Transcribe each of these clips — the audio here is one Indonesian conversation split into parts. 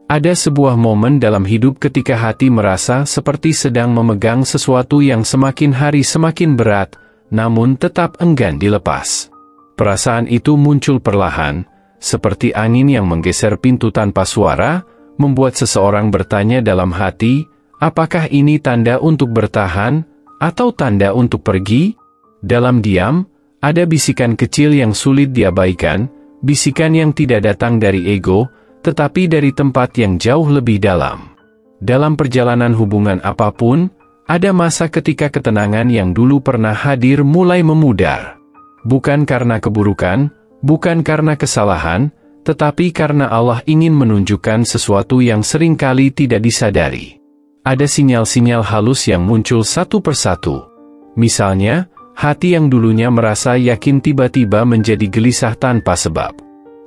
Ada sebuah momen dalam hidup ketika hati merasa seperti sedang memegang sesuatu yang semakin hari semakin berat, namun tetap enggan dilepas. Perasaan itu muncul perlahan, seperti angin yang menggeser pintu tanpa suara, membuat seseorang bertanya dalam hati, apakah ini tanda untuk bertahan, atau tanda untuk pergi? Dalam diam, ada bisikan kecil yang sulit diabaikan, bisikan yang tidak datang dari ego, tetapi dari tempat yang jauh lebih dalam. Dalam perjalanan hubungan apapun, ada masa ketika ketenangan yang dulu pernah hadir mulai memudar. Bukan karena keburukan, bukan karena kesalahan, tetapi karena Allah ingin menunjukkan sesuatu yang seringkali tidak disadari. Ada sinyal-sinyal halus yang muncul satu persatu. Misalnya, hati yang dulunya merasa yakin tiba-tiba menjadi gelisah tanpa sebab.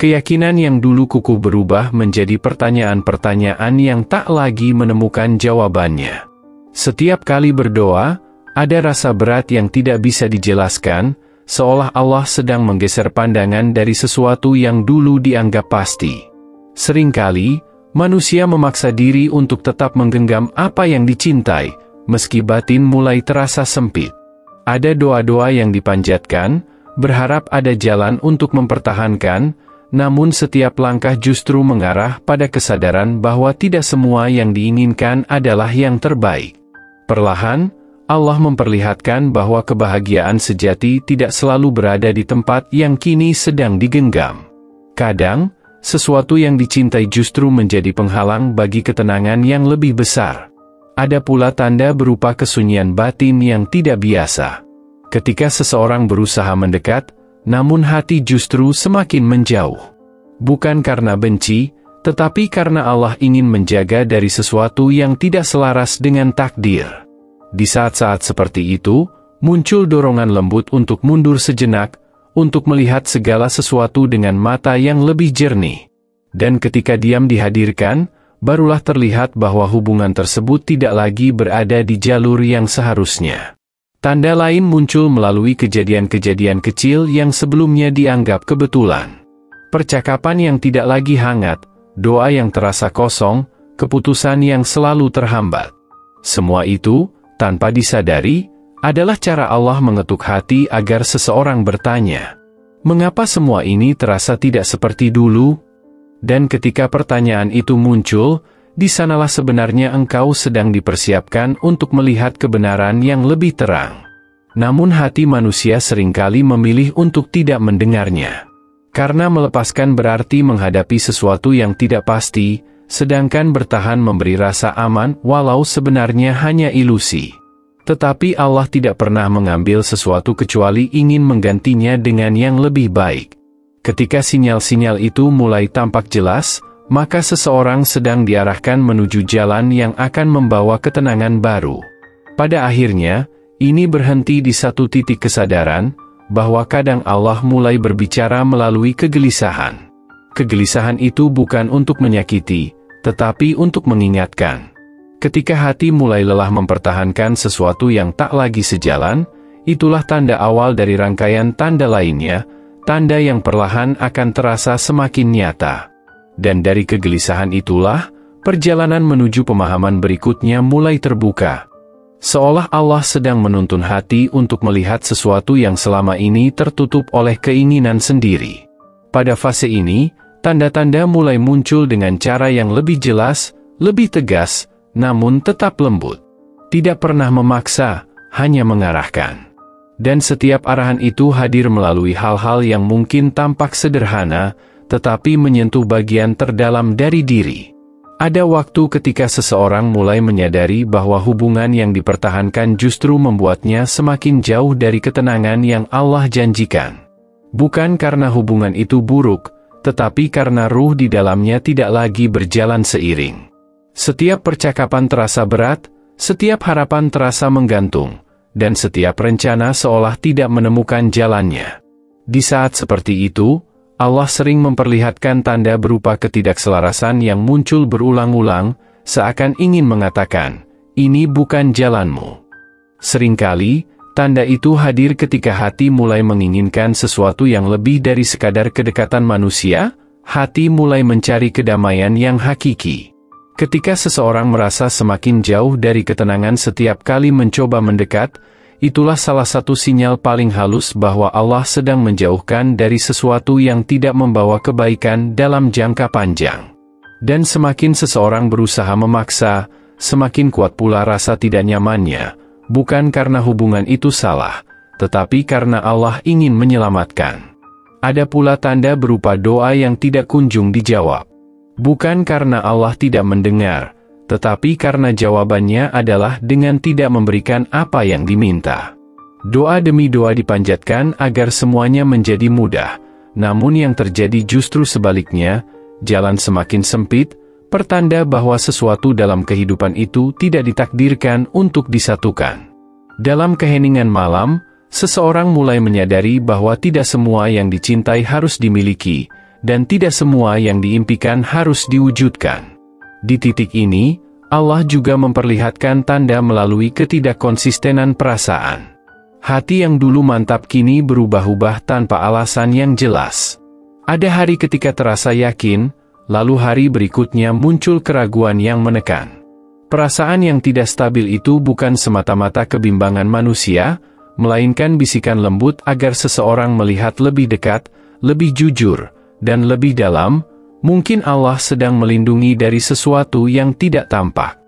Keyakinan yang dulu kukuh berubah menjadi pertanyaan-pertanyaan yang tak lagi menemukan jawabannya. Setiap kali berdoa, ada rasa berat yang tidak bisa dijelaskan, seolah Allah sedang menggeser pandangan dari sesuatu yang dulu dianggap pasti. Seringkali, manusia memaksa diri untuk tetap menggenggam apa yang dicintai, meski batin mulai terasa sempit. Ada doa-doa yang dipanjatkan, berharap ada jalan untuk mempertahankan, namun setiap langkah justru mengarah pada kesadaran bahwa tidak semua yang diinginkan adalah yang terbaik. Perlahan, Allah memperlihatkan bahwa kebahagiaan sejati tidak selalu berada di tempat yang kini sedang digenggam. Kadang, sesuatu yang dicintai justru menjadi penghalang bagi ketenangan yang lebih besar. Ada pula tanda berupa kesunyian batin yang tidak biasa. Ketika seseorang berusaha mendekat, namun hati justru semakin menjauh. Bukan karena benci, tetapi karena Allah ingin menjaga dari sesuatu yang tidak selaras dengan takdir. Di saat-saat seperti itu, muncul dorongan lembut untuk mundur sejenak, untuk melihat segala sesuatu dengan mata yang lebih jernih. Dan ketika diam dihadirkan, barulah terlihat bahwa hubungan tersebut tidak lagi berada di jalur yang seharusnya. Tanda lain muncul melalui kejadian-kejadian kecil yang sebelumnya dianggap kebetulan. Percakapan yang tidak lagi hangat, doa yang terasa kosong, keputusan yang selalu terhambat. Semua itu, tanpa disadari, adalah cara Allah mengetuk hati agar seseorang bertanya, mengapa semua ini terasa tidak seperti dulu? Dan ketika pertanyaan itu muncul, di sanalah sebenarnya engkau sedang dipersiapkan untuk melihat kebenaran yang lebih terang. Namun hati manusia seringkali memilih untuk tidak mendengarnya. Karena melepaskan berarti menghadapi sesuatu yang tidak pasti, sedangkan bertahan memberi rasa aman walau sebenarnya hanya ilusi. Tetapi Allah tidak pernah mengambil sesuatu kecuali ingin menggantinya dengan yang lebih baik. Ketika sinyal-sinyal itu mulai tampak jelas, maka seseorang sedang diarahkan menuju jalan yang akan membawa ketenangan baru. Pada akhirnya, ini berhenti di satu titik kesadaran, bahwa kadang Allah mulai berbicara melalui kegelisahan. Kegelisahan itu bukan untuk menyakiti, tetapi untuk mengingatkan. Ketika hati mulai lelah mempertahankan sesuatu yang tak lagi sejalan, itulah tanda awal dari rangkaian tanda lainnya, tanda yang perlahan akan terasa semakin nyata. Dan dari kegelisahan itulah, perjalanan menuju pemahaman berikutnya mulai terbuka. Seolah Allah sedang menuntun hati untuk melihat sesuatu yang selama ini tertutup oleh keinginan sendiri. Pada fase ini, tanda-tanda mulai muncul dengan cara yang lebih jelas, lebih tegas, namun tetap lembut. Tidak pernah memaksa, hanya mengarahkan. Dan setiap arahan itu hadir melalui hal-hal yang mungkin tampak sederhana, tetapi menyentuh bagian terdalam dari diri. Ada waktu ketika seseorang mulai menyadari bahwa hubungan yang dipertahankan justru membuatnya semakin jauh dari ketenangan yang Allah janjikan. Bukan karena hubungan itu buruk, tetapi karena ruh di dalamnya tidak lagi berjalan seiring. Setiap percakapan terasa berat, setiap harapan terasa menggantung, dan setiap rencana seolah tidak menemukan jalannya. Di saat seperti itu, Allah sering memperlihatkan tanda berupa ketidakselarasan yang muncul berulang-ulang, seakan ingin mengatakan, ini bukan jalanmu. Seringkali, tanda itu hadir ketika hati mulai menginginkan sesuatu yang lebih dari sekadar kedekatan manusia, hati mulai mencari kedamaian yang hakiki. Ketika seseorang merasa semakin jauh dari ketenangan setiap kali mencoba mendekat, itulah salah satu sinyal paling halus bahwa Allah sedang menjauhkan dari sesuatu yang tidak membawa kebaikan dalam jangka panjang. Dan semakin seseorang berusaha memaksa, semakin kuat pula rasa tidak nyamannya, bukan karena hubungan itu salah, tetapi karena Allah ingin menyelamatkan. Ada pula tanda berupa doa yang tidak kunjung dijawab. Bukan karena Allah tidak mendengar, tetapi karena jawabannya adalah dengan tidak memberikan apa yang diminta. Doa demi doa dipanjatkan agar semuanya menjadi mudah, namun yang terjadi justru sebaliknya, jalan semakin sempit, pertanda bahwa sesuatu dalam kehidupan itu tidak ditakdirkan untuk disatukan. Dalam keheningan malam, seseorang mulai menyadari bahwa tidak semua yang dicintai harus dimiliki, dan tidak semua yang diimpikan harus diwujudkan. Di titik ini, Allah juga memperlihatkan tanda melalui ketidakkonsistenan perasaan. Hati yang dulu mantap kini berubah-ubah tanpa alasan yang jelas. Ada hari ketika terasa yakin, lalu hari berikutnya muncul keraguan yang menekan. Perasaan yang tidak stabil itu bukan semata-mata kebimbangan manusia, melainkan bisikan lembut agar seseorang melihat lebih dekat, lebih jujur, dan lebih dalam. Mungkin Allah sedang melindungi dari sesuatu yang tidak tampak.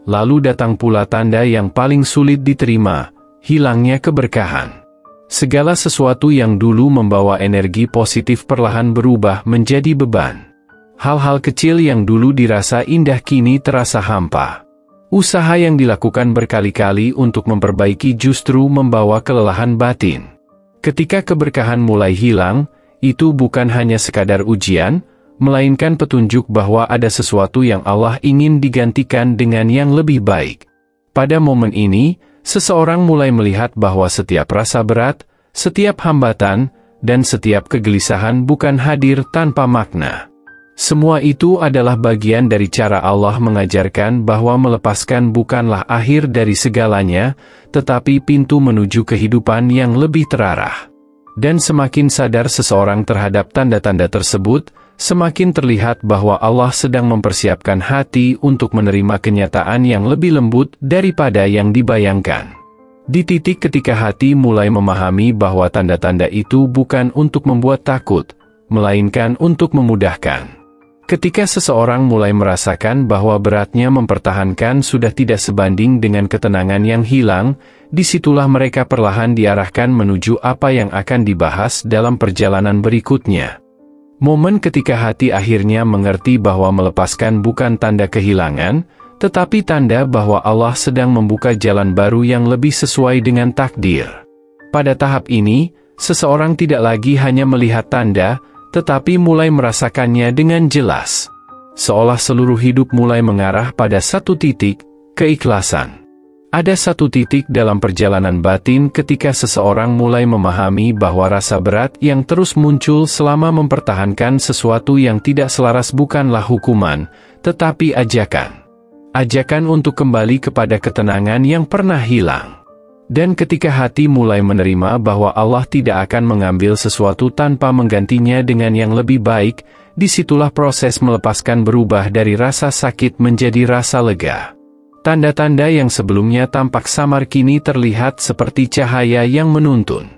Lalu datang pula tanda yang paling sulit diterima, hilangnya keberkahan. Segala sesuatu yang dulu membawa energi positif perlahan berubah menjadi beban. Hal-hal kecil yang dulu dirasa indah kini terasa hampa. Usaha yang dilakukan berkali-kali untuk memperbaiki justru membawa kelelahan batin. Ketika keberkahan mulai hilang, itu bukan hanya sekadar ujian, melainkan petunjuk bahwa ada sesuatu yang Allah ingin digantikan dengan yang lebih baik. Pada momen ini, seseorang mulai melihat bahwa setiap rasa berat, setiap hambatan, dan setiap kegelisahan bukan hadir tanpa makna. Semua itu adalah bagian dari cara Allah mengajarkan bahwa melepaskan bukanlah akhir dari segalanya, tetapi pintu menuju kehidupan yang lebih terarah. Dan semakin sadar seseorang terhadap tanda-tanda tersebut, semakin terlihat bahwa Allah sedang mempersiapkan hati untuk menerima kenyataan yang lebih lembut daripada yang dibayangkan. Di titik ketika hati mulai memahami bahwa tanda-tanda itu bukan untuk membuat takut, melainkan untuk memudahkan. Ketika seseorang mulai merasakan bahwa beratnya mempertahankan sudah tidak sebanding dengan ketenangan yang hilang, disitulah mereka perlahan diarahkan menuju apa yang akan dibahas dalam perjalanan berikutnya. Momen ketika hati akhirnya mengerti bahwa melepaskan bukan tanda kehilangan, tetapi tanda bahwa Allah sedang membuka jalan baru yang lebih sesuai dengan takdir. Pada tahap ini, seseorang tidak lagi hanya melihat tanda, tetapi mulai merasakannya dengan jelas. Seolah seluruh hidup mulai mengarah pada satu titik, keikhlasan. Ada satu titik dalam perjalanan batin ketika seseorang mulai memahami bahwa rasa berat yang terus muncul selama mempertahankan sesuatu yang tidak selaras bukanlah hukuman, tetapi ajakan. Ajakan untuk kembali kepada ketenangan yang pernah hilang. Dan ketika hati mulai menerima bahwa Allah tidak akan mengambil sesuatu tanpa menggantinya dengan yang lebih baik, disitulah proses melepaskan berubah dari rasa sakit menjadi rasa lega. Tanda-tanda yang sebelumnya tampak samar kini terlihat seperti cahaya yang menuntun.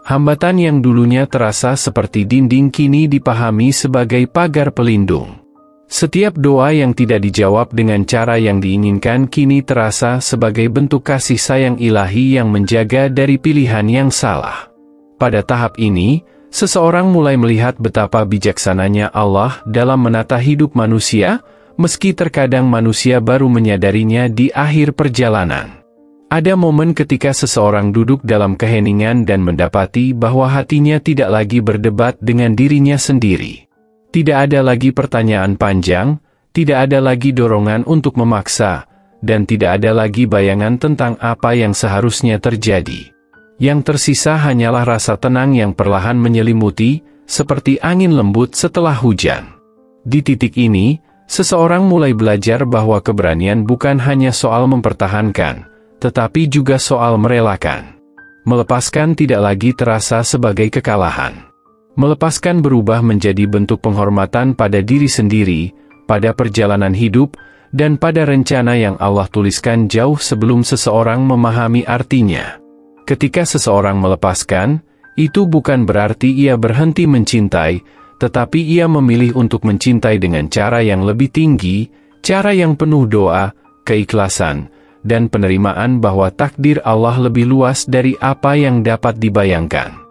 Hambatan yang dulunya terasa seperti dinding kini dipahami sebagai pagar pelindung. Setiap doa yang tidak dijawab dengan cara yang diinginkan kini terasa sebagai bentuk kasih sayang ilahi yang menjaga dari pilihan yang salah. Pada tahap ini, seseorang mulai melihat betapa bijaksananya Allah dalam menata hidup manusia, meski terkadang manusia baru menyadarinya di akhir perjalanan. Ada momen ketika seseorang duduk dalam keheningan dan mendapati bahwa hatinya tidak lagi berdebat dengan dirinya sendiri. Tidak ada lagi pertanyaan panjang, tidak ada lagi dorongan untuk memaksa, dan tidak ada lagi bayangan tentang apa yang seharusnya terjadi. Yang tersisa hanyalah rasa tenang yang perlahan menyelimuti, seperti angin lembut setelah hujan. Di titik ini, seseorang mulai belajar bahwa keberanian bukan hanya soal mempertahankan, tetapi juga soal merelakan. Melepaskan tidak lagi terasa sebagai kekalahan. Melepaskan berubah menjadi bentuk penghormatan pada diri sendiri, pada perjalanan hidup, dan pada rencana yang Allah tuliskan jauh sebelum seseorang memahami artinya. Ketika seseorang melepaskan, itu bukan berarti ia berhenti mencintai, tetapi ia memilih untuk mencintai dengan cara yang lebih tinggi, cara yang penuh doa, keikhlasan, dan penerimaan bahwa takdir Allah lebih luas dari apa yang dapat dibayangkan.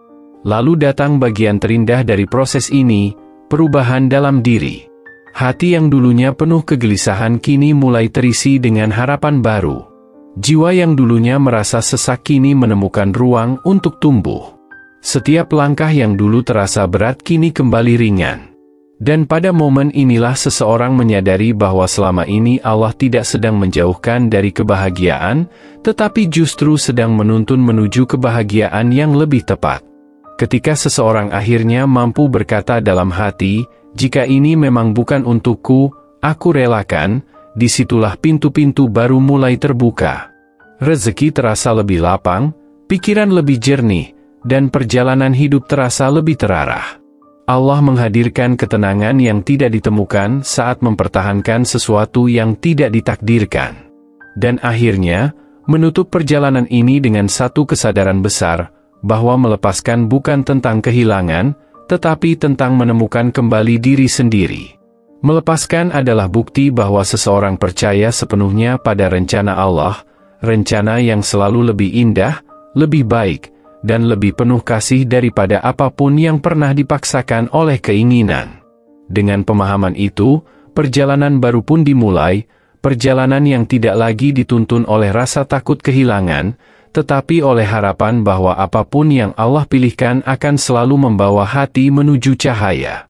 Lalu datang bagian terindah dari proses ini, perubahan dalam diri. Hati yang dulunya penuh kegelisahan kini mulai terisi dengan harapan baru. Jiwa yang dulunya merasa sesak kini menemukan ruang untuk tumbuh. Setiap langkah yang dulu terasa berat kini kembali ringan. Dan pada momen inilah seseorang menyadari bahwa selama ini Allah tidak sedang menjauhkan dari kebahagiaan, tetapi justru sedang menuntun menuju kebahagiaan yang lebih tepat. Ketika seseorang akhirnya mampu berkata dalam hati, jika ini memang bukan untukku, aku relakan, disitulah pintu-pintu baru mulai terbuka. Rezeki terasa lebih lapang, pikiran lebih jernih, dan perjalanan hidup terasa lebih terarah. Allah menghadirkan ketenangan yang tidak ditemukan saat mempertahankan sesuatu yang tidak ditakdirkan. Dan akhirnya, menutup perjalanan ini dengan satu kesadaran besar, bahwa melepaskan bukan tentang kehilangan, tetapi tentang menemukan kembali diri sendiri. Melepaskan adalah bukti bahwa seseorang percaya sepenuhnya pada rencana Allah, rencana yang selalu lebih indah, lebih baik, dan lebih penuh kasih daripada apapun yang pernah dipaksakan oleh keinginan. Dengan pemahaman itu, perjalanan baru pun dimulai, perjalanan yang tidak lagi dituntun oleh rasa takut kehilangan, tetapi oleh harapan bahwa apapun yang Allah pilihkan akan selalu membawa hati menuju cahaya.